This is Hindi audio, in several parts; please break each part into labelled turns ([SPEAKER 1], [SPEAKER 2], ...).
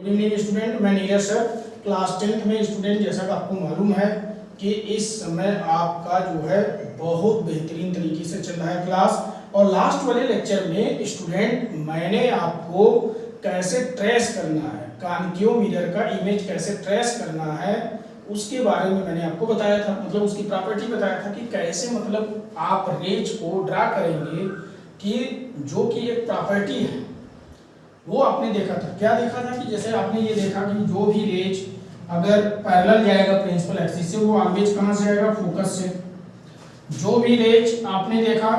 [SPEAKER 1] गुड इवनिंग स्टूडेंट, मैं नीरज सर क्लास 10th में स्टूडेंट। जैसा कि आपको मालूम है कि इस समय आपका जो है बहुत बेहतरीन तरीके से चल रहा है क्लास। और लास्ट वाले लेक्चर में स्टूडेंट मैंने आपको कैसे ट्रेस करना है, कॉन्केव मिरर का इमेज कैसे ट्रेस करना है उसके बारे में मैंने आपको बताया था। मतलब उसकी प्रॉपर्टी बताया था कि कैसे मतलब आप रेज को ड्रा करेंगे, कि जो कि एक प्रॉपर्टी है वो आपने देखा था। क्या देखा था कि जैसे आपने ये देखा कि जो भी रेज अगर पैरेलल जाएगा प्रिंसिपल एक्सिस से, वो ऑलवेज कहाँ से आएगा, फोकस से। जो भी रेज आपने देखा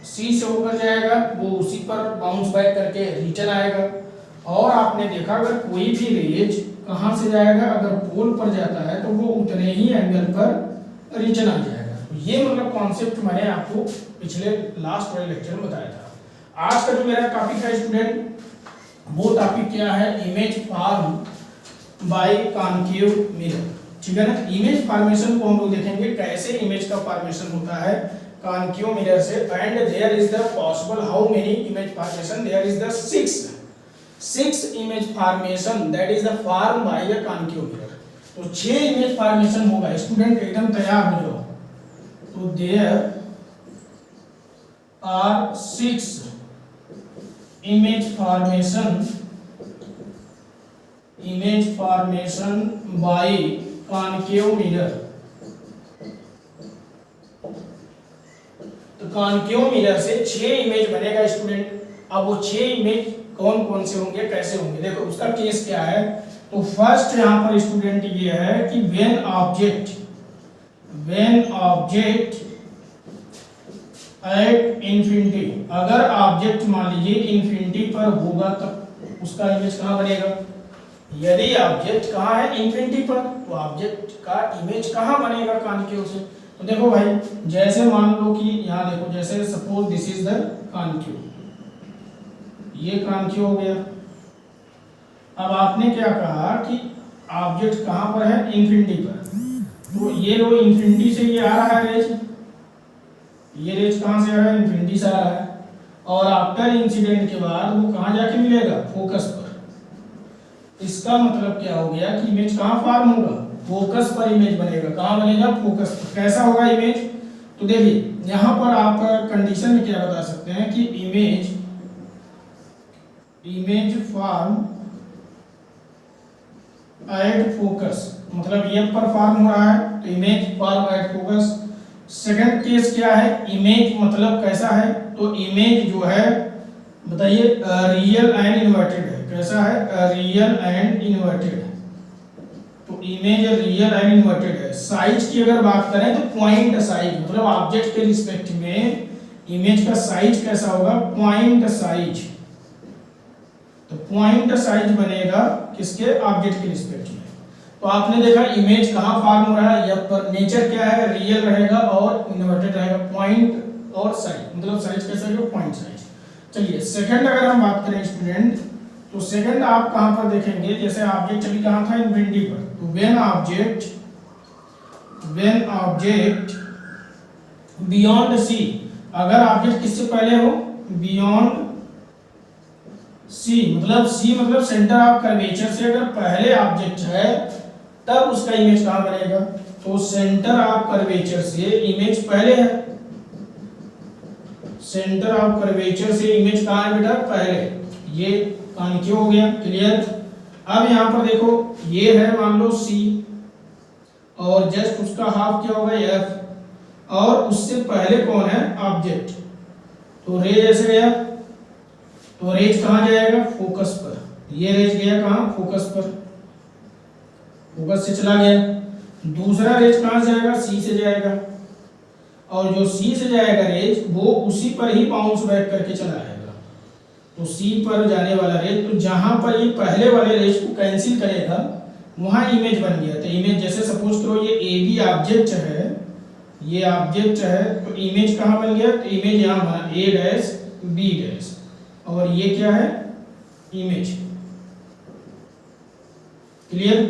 [SPEAKER 1] सी से होकर जाएगा वो उसी पर बाउंस बैक करके रिटर्न आएगा। और आपने देखा अगर कोई भी रेज कहाँ से जाएगा, अगर पोल पर जाता है तो वो उतने ही एंगल पर रिटर्न आ जाएगा। तो ये मतलब कॉन्सेप्ट मैंने आपको पिछले लास्ट वाले लेक्चर में बताया था। आज का जो मेरा टॉपिक है स्टूडेंट, वो टॉपिक क्या है, image form by concave mirror. ठीक है ना। इमेज फॉर्मेशन को हम लोग देखेंगे कैसे इमेज का फॉर्मेशन होता है कॉन्केव मिरर से। And there is the possible how many image formation, there is the six image formation that is the form by the concave mirror. तो 6 इमेज फॉर्मेशन होगा स्टूडेंट, एकदम तैयार हो जाओ। तो there are 6 image formation by concave mirror। तो कॉन्केव मिरर से 6 इमेज बनेगा स्टूडेंट। अब वो 6 इमेज कौन कौन से होंगे, कैसे होंगे, देखो उसका केस क्या है। तो फर्स्ट यहाँ पर स्टूडेंट ये है कि व्हेन ऑब्जेक्ट एट इंफिनिटी, अगर ऑब्जेक्ट मान लीजिए इंफिनिटी पर होगा तब उसका इमेज कहाँ बनेगा। यदि ऑब्जेक्ट कहाँ है, इंफिनिटी पर, तो ऑब्जेक्ट का इमेज कहाँ बनेगा, कॉन्केव से। तो देखो भाई, जैसे मान लो कि यहाँ देखो, जैसे suppose this is the concave, ये कॉन्केव हो गया। अब आपने क्या कहा कि ऑब्जेक्ट कहाँ पर है, इंफिनिटी पर। तो ये लो इंफिनिटी से ये आ रहा है रेज, ये रेज कहाँ से आ रहा है, इंफिनिटी से आ रहा है। और आफ्टर इंसिडेंट के बाद वो कहाँ जाके मिलेगा, फोकस पर। इसका मतलब क्या हो गया कि इमेज कहाँ फॉर्म होगा, फोकस पर इमेज बनेगा। कहाँ बनेगा, फोकस पर। कैसा होगा इमेज, तो देखिए यहाँ पर आप कंडीशन में क्या बता सकते हैं कि इमेज फॉर्म एट फोकस, मतलब ये पर फॉर्म हो रहा है तो image form at focus. Second case क्या है, इमेज मतलब कैसा है, तो इमेज जो है बताइए रियल एंड इन्वर्टेड है। कैसा है, रियल एंड इन्वर्टेड। तो इमेज रियल एंड इन्वर्टेड है। साइज की अगर बात करें तो पॉइंट साइज, मतलब ऑब्जेक्ट के रिस्पेक्ट में इमेज का साइज कैसा होगा, पॉइंट साइज। तो पॉइंट साइज बनेगा किसके, ऑब्जेक्ट के रिस्पेक्ट में। तो आपने देखा इमेज कहाँ फॉर्म हो रहा है, या पर नेचर क्या है, रियल रहेगा और इन्वर्टेड रहेगा। पॉइंट और साइज, मतलब साइज कैसा रहेगा, पॉइंट साइज। चलिए सेकंड अगर हम बात करें स्टूडेंट, तो सेकंड आप कहाँ पर देखेंगे, जैसे ऑब्जेक्ट अभी कहाँ था, इन्फिनिटी पर। तो व्हेन ऑब्जेक्ट बियॉन्ड सी, अगर ऑब्जेक्ट किससे पहले हो, बियॉन्ड सी, मतलब सी मतलब सेंटर ऑफ कर्वेचर से अगर पहले ऑब्जेक्ट है तब उसका इमेज कहाँ बनेगा। तो सेंटर ऑफ कर्वेचर से इमेज पहले है, सेंटर ऑफ कर्वेचर से इमेज कहाँ है बेटा, पहले। ये कॉन्केव हो गया, क्लियर। अब यहाँ पर देखो ये है मान लो सी, और जस्ट उसका हाफ क्या होगा, एफ, और उससे पहले कौन है, ऑब्जेक्ट। तो रेज ऐसे गया, तो रेज कहाँ जाएगा, फोकस पर। ये रेज गया कहाँ, फोकस पर, फोकस से चला गया। दूसरा रेज कहाँ से आएगा, सी से जाएगा, और जो सी से जाएगा रेज वो उसी पर ही बाउंस बैक करके चला आएगा। तो सी पर जाने वाला रेज, तो जहां पर ये पहले वाले रेज को कैंसिल करेगा वहां इमेज बन गया। तो इमेज जैसे सपोज करो ये ए बी ऑब्जेक्ट है, ये ऑब्जेक्ट है, तो इमेज कहाँ बन गया, तो इमेज यहाँ बना ए डैश बी डैश, और ये क्या है, इमेज। क्लियर।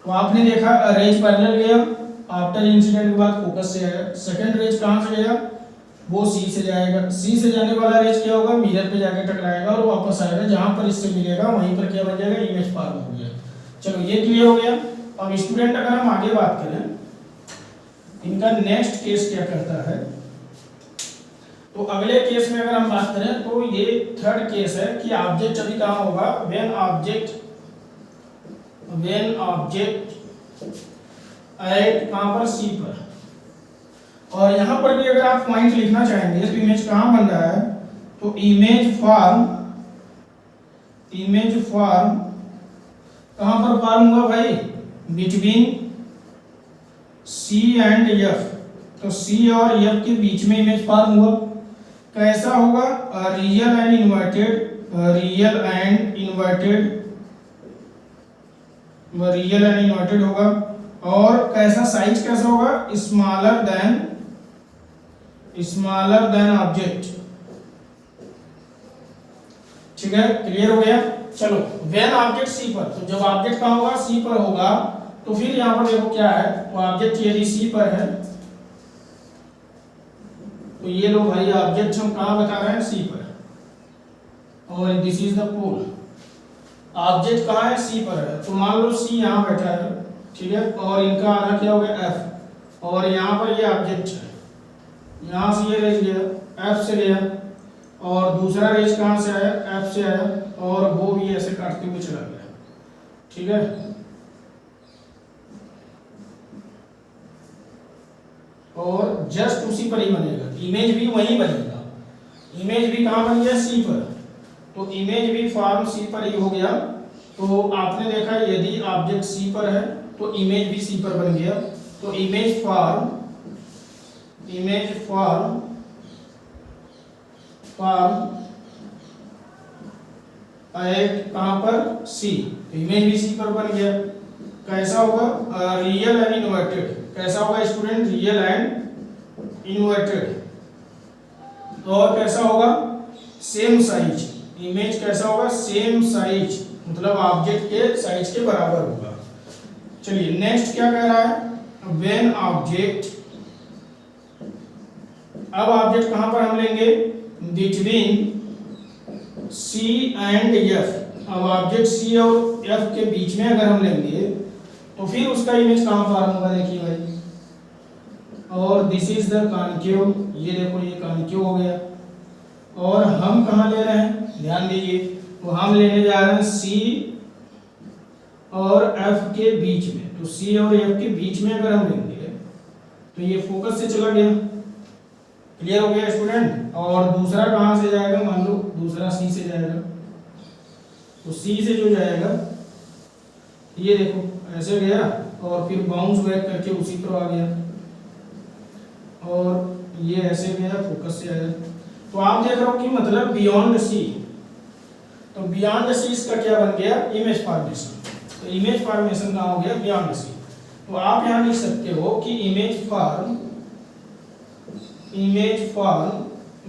[SPEAKER 1] तो आपने देखा रेज पैरेलल गया, आफ्टर इंसिडेंट के बाद फोकस से आया। सेकंड रेज कहाँ से गया, वो सी से जाएगा, सी से जाने वाला रेज क्या होगा, मिरर पे जाके टकराएगा और वापस आएगा, जहां पर इससे मिलेगा वहीं पर क्या बन जाएगा, इमेज फॉर्म हो गया। चलो ये क्लियर हो गया। अब स्टूडेंट अगर हम आगे बात करें इनका नेक्स्ट केस क्या करता है, तो अगले केस में अगर हम बात करें तो ये थर्ड केस है कि ऑब्जेक्ट अभी कहाँ होगा, व्हेन ऑब्जेक्ट एट कहाँ पर, सी पर। और यहाँ पर भी अगर आप पॉइंट लिखना चाहेंगे तो इमेज कहाँ बन रहा है, तो इमेज फॉर्म कहाँ पर फॉर्म हुआ भाई, बिटवीन सी एंड एफ। तो सी और एफ के बीच में इमेज फॉर्म हुआ। कैसा होगा, रियल एंड इन्वर्टेड होगा। और कैसा, साइज कैसा होगा, स्मॉलर देन ऑब्जेक्ट। ठीक है, क्लियर हो गया। चलो व्हेन ऑब्जेक्ट सी पर, तो जब ऑब्जेक्ट कहाँ होगा, सी पर होगा, तो फिर यहाँ पर देखो क्या है, तो ऑब्जेक्ट यदि सी पर है तो ये लो भाई ऑब्जेक्ट हम कहाँ बता रहे हैं, सी पर, और this is the pole. Object कहाँ है, सी पर है, तो मान लो सी यहाँ बैठा है, ठीक है, और इनका आधा क्या हो गया, एफ, और यहाँ पर ये ऑब्जेक्ट है, यहाँ से ये रेज गया, एफ से गया, और दूसरा रेज कहाँ से आया, एफ से आया, और वो भी ऐसे काटते हुए चला गया। ठीक है, और जस्ट उसी पर ही बनेगा, इमेज भी वहीं बनेगा। इमेज भी कहाँ बन गया, सी पर, तो इमेज भी फॉर्म सी पर ही हो गया। तो आपने देखा यदि ऑब्जेक्ट सी पर है तो इमेज भी सी पर बन गया। तो इमेज फॉर्म एट कहाँ पर, सी, तो इमेज भी सी पर बन गया। कैसा होगा, रियल एंड इन्वर्टेड। कैसा होगा स्टूडेंट, रियल एंड इन्वर्टेड। और कैसा होगा, सेम साइज। इमेज कैसा होगा, सेम साइज, मतलब ऑब्जेक्ट के साइज के बराबर होगा। चलिए नेक्स्ट क्या कह रहा है, व्हेन ऑब्जेक्ट, अब ऑब्जेक्ट कहां पर हम लेंगे, बिटवीन सी एंड एफ। अब ऑब्जेक्ट सी और एफ के बीच में अगर हम लेंगे तो फिर उसका इमेज कहां फॉर्म होगा, देखिए भाई, और दिस इज द कॉन्केव। ये देखो ये कॉन्केव हो गया। और हम कहां ले रहे हैं, ध्यान दीजिए, तो हम लेने जा रहे हैं सी और एफ के बीच में। तो सी और एफ के बीच में अगर हम लेंगे तो ये फोकस से चला गया। क्लियर हो गया स्टूडेंट। और दूसरा कहां से जाएगा, मान लो दूसरा सी से जाएगा, तो सी से जो जाएगा ये देखो ऐसे गया और फिर बाउंस बैक करके उसी पर आ गया, और ये ऐसे गया फोकस से आया। तो आप देख रहे हो कि मतलब बियॉन्ड सी, तो बियॉन्ड सी इसका क्या बन गया, इमेज फॉर्मेशन। तो इमेज फॉर्मेशन कहाँ हो गया, बियॉन्ड सी। तो आप यहाँ लिख सकते हो कि इमेज फॉर्म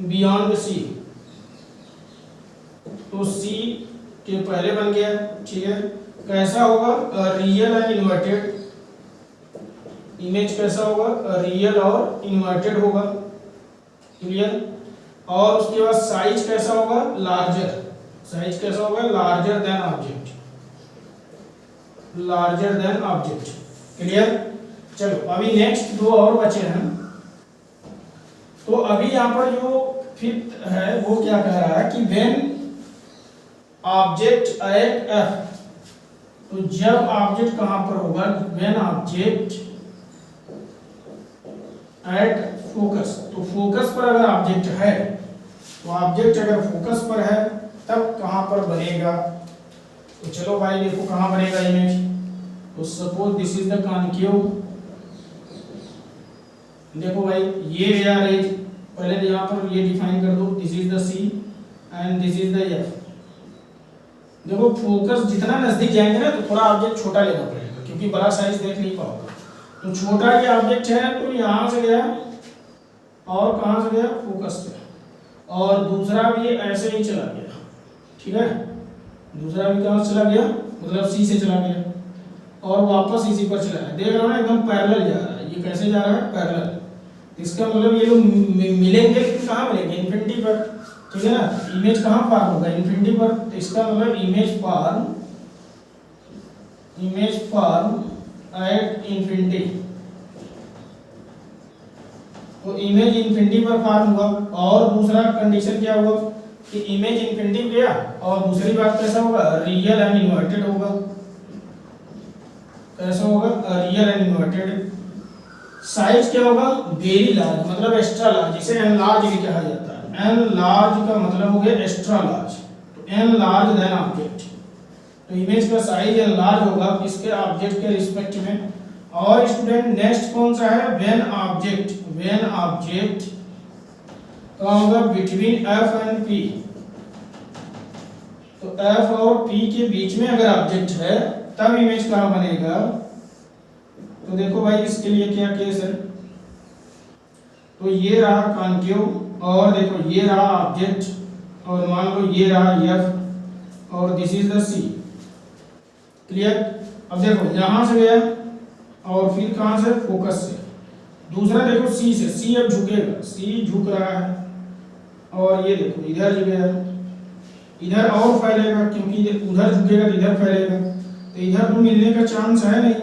[SPEAKER 1] बियॉन्ड सी। तो सी के पहले बन गया, ठीक है। कैसा होगा, रियल एंड इन्वर्टेड। इमेज कैसा होगा, रियल और इन्वर्टेड होगा। क्लियर। और उसके बाद साइज कैसा होगा, लार्जर। साइज कैसा होगा, लार्जर देन ऑब्जेक्ट। क्लियर। चलो अभी नेक्स्ट दो और बचे हैं। तो अभी यहाँ पर जो फिफ्थ है वो क्या कह रहा है कि व्हेन ऑब्जेक्ट एट एफ। तो जब ऑब्जेक्ट कहां पर होगा, व्हेन ऑब्जेक्ट एट फोकस। तो फोकस पर अगर ऑब्जेक्ट है, तो ऑब्जेक्ट अगर फोकस पर है तब कहां पर बनेगा। तो चलो भाई देखो कहां बनेगा इमेज। तो suppose this is the concave. देखो भाई ये गया रेज, पहले यहाँ पर ये डिफाइन कर दो, this is the C and this is the F. देखो फोकस जितना नजदीक जाएंगे ना तो थोड़ा ऑब्जेक्ट छोटा लेना पड़ेगा, क्योंकि बड़ा साइज देख नहीं पाओगे। तो छोटा ये ऑब्जेक्ट है, तो यहाँ से गया और कहाँ से गया, फोकस पे, और दूसरा भी ऐसे ही चला गया। ठीक है, दूसरा भी कहाँ से चला गया, मतलब सी से चला गया और वापस इसी पर चला गया। देख रहे हो ना, एकदम पैरेलल जा रहा है। ये कैसे जा रहा है, पैरेलल। इसका मतलब ये लोग मिलेंगे लेकिन कहाँ मिलेंगे, इन्फिनिटी पर, ठीक है ना। इमेज कहाँ फॉर्म होगा, इन्फिनिटी पर, तो इसका मतलब इमेज फॉर्म एट इन्फिनिटी, तो इमेज इन्फिनिटी पर फॉर्म हुआ। और दूसरा कंडीशन क्या हुआ कि इमेज इन्फिनिटी गया, और दूसरी बात कैसा होगा, रियल एंड इन्वर्टेड होगा। कैसा होगा, रियल एंड इन्वर्टेड। साइज क्या होगा, वेरी लार्ज, मतलब एक्स्ट्रा लार्ज, जिसे एनलार्ज भी कहा जाता है। एनलार्ज का मतलब हो गया एक्स्ट्रा लार्ज, तो एनलार्ज देन ऑब्जेक्ट, तो इमेज का साइज एनलार्ज होगा इसके ऑब्जेक्ट के रिस्पेक्ट में। और स्टूडेंट नेक्स्ट कौन सा है, व्हेन ऑब्जेक्ट तो होगा बिटवीन एफ एंड पी, तो एफ और पी के बीच में अगर ऑब्जेक्ट है तब इमेज कहाँ बनेगा। तो देखो भाई इसके लिए क्या केस है, तो ये रहा कॉन्केव, और देखो ये रहा ऑब्जेक्ट, और मान लो ये रहा एफ, और this is the C, clear. अब देखो यहां से गया और फिर कहां से, फोकस से। दूसरा देखो सी से, सी अब झुकेगा, सी झुक रहा है, और ये देखो इधर गया, इधर और फैलेगा क्योंकि उधर झुकेगा तो इधर फैलेगा, तो इधर तो मिलने का चांस है नहीं,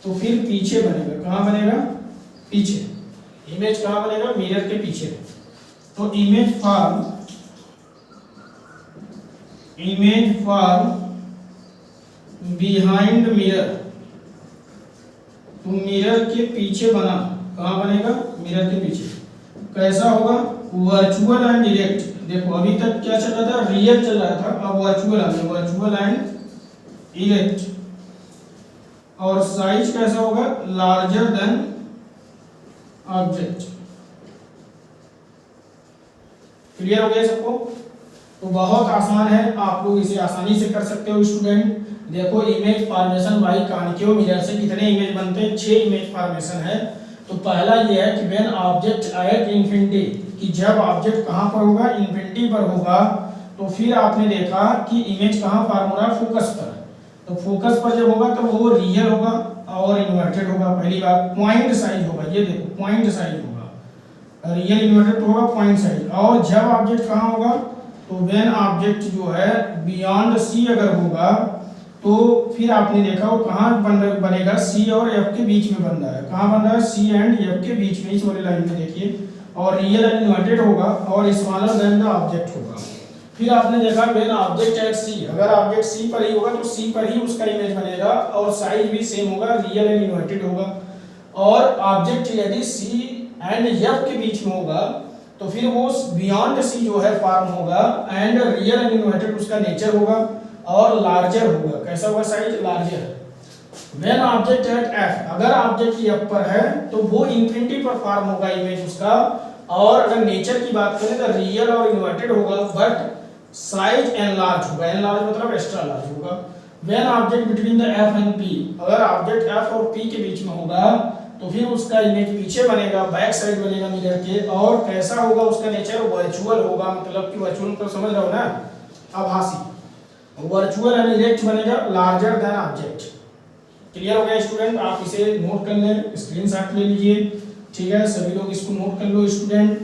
[SPEAKER 1] तो फिर पीछे बनेगा, कहाँ बनेगा, पीछे। इमेज कहाँ बनेगा, मिरर के पीछे। तो इमेज फॉर्म बिहाइंड मिरर, तो मिरर के पीछे बना, कहाँ बनेगा, मिरर के पीछे। कैसा होगा, वर्चुअल एंड डायरेक्ट। देखो अभी तक क्या चल रहा था, रियल चल रहा था, अब वर्चुअल आ गया, वर्चुअल एंड डायरेक्ट। और साइज कैसा होगा, लार्जर देन ऑब्जेक्ट। क्लियर हो गया सबको। तो बहुत आसान है, आप लोग इसे आसानी से कर सकते हो स्टूडेंट। देखो image formation by concave mirror से कितने इमेज बनते हैं, 6 इमेज फॉर्मेशन है। तो पहला ये है कि व्हेन ऑब्जेक्ट एट इन्फिनिटी, कि जब ऑब्जेक्ट कहाँ पर होगा, इन्फिनिटी पर होगा। तो फिर आपने देखा कि इमेज कहाँ फॉर्म हो रहा है, फोकस पर। तो फोकस पर जब होगा तो वो रियल होगा और इन्वर्टेड होगा। पहली बात पॉइंट साइज होगा, ये देखो पॉइंट साइज होगा, रियल इन्वर्टेड तो होगा पॉइंट साइज। और जब ऑब्जेक्ट कहाँ होगा, तो व्हेन ऑब्जेक्ट जो है बियॉन्ड सी अगर होगा, तो फिर आपने देखा वो कहाँ बनेगा, सी और एफ के बीच में बन रहा है। कहाँ बन रहा है, सी एंड एफ के बीच में, इस वाली लाइन में देखिए। और रियल एंड इन्वर्टेड होगा और स्मॉलर देन द ऑब्जेक्ट होगा। फिर आपने देखा व्हेन ऑब्जेक्ट एट सी, अगर ऑब्जेक्ट सी पर ही होगा तो सी पर ही उसका इमेज बनेगा और साइज भी सेम होगा, रियल एंड इन्वर्टेड होगा। और ऑब्जेक्ट यदि सी एंड एफ के बीच में होगा तो फिर वो बियॉन्ड सी जो है फॉर्म होगा, एंड रियल एंड इन्वर्टेड उसका नेचर होगा और लार्जर होगा। कैसा होगा, size larger. When object at F, अगर ऑब्जेक्ट एफ पर है तो वो इन्फिनिटी पर फॉर्म होगा इमेज उसका। और अगर नेचर की बात करें तो रियल और इन्वर्टेड होगा, बट साइज एनलार्ज होगा। एनलार्ज मतलब एक्स्ट्रा लार्ज होगा। When object between the F and P, अगर ऑब्जेक्ट एफ और पी के बीच में होगा तो फिर उसका इमेज पीछे बनेगा, बैक साइड बनेगा मिरर के। और कैसा होगा, उसका नेचर वर्चुअल होगा, मतलब कि वर्चुअल तो समझ रहे हो ना, आभासी। वर्चुअल एंड डायरेक्ट बनेगा, लार्जर देन ऑब्जेक्ट। क्लियर हो गया स्टूडेंट, आप इसे नोट कर लें, स्क्रीनशॉट ले लीजिए, ठीक है। सभी लोग इसको नोट कर लो स्टूडेंट,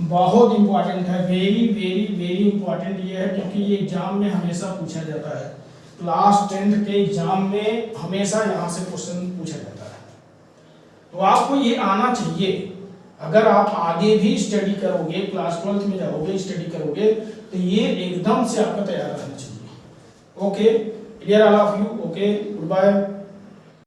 [SPEAKER 1] बहुत इंपॉर्टेंट है, वेरी वेरी वेरी इंपॉर्टेंट ये है, क्योंकि ये एग्जाम में हमेशा पूछा जाता है। क्लास 10th के एग्जाम में हमेशा यहाँ से क्वेश्चन पूछा जाता है, तो आपको ये आना चाहिए। अगर आप आगे भी स्टडी करोगे, क्लास 12th में जाओगे, स्टडी करोगे, तो ये एकदम से आपका तैयार रहना चाहिए। Okay, clear all of you, okay, good bye.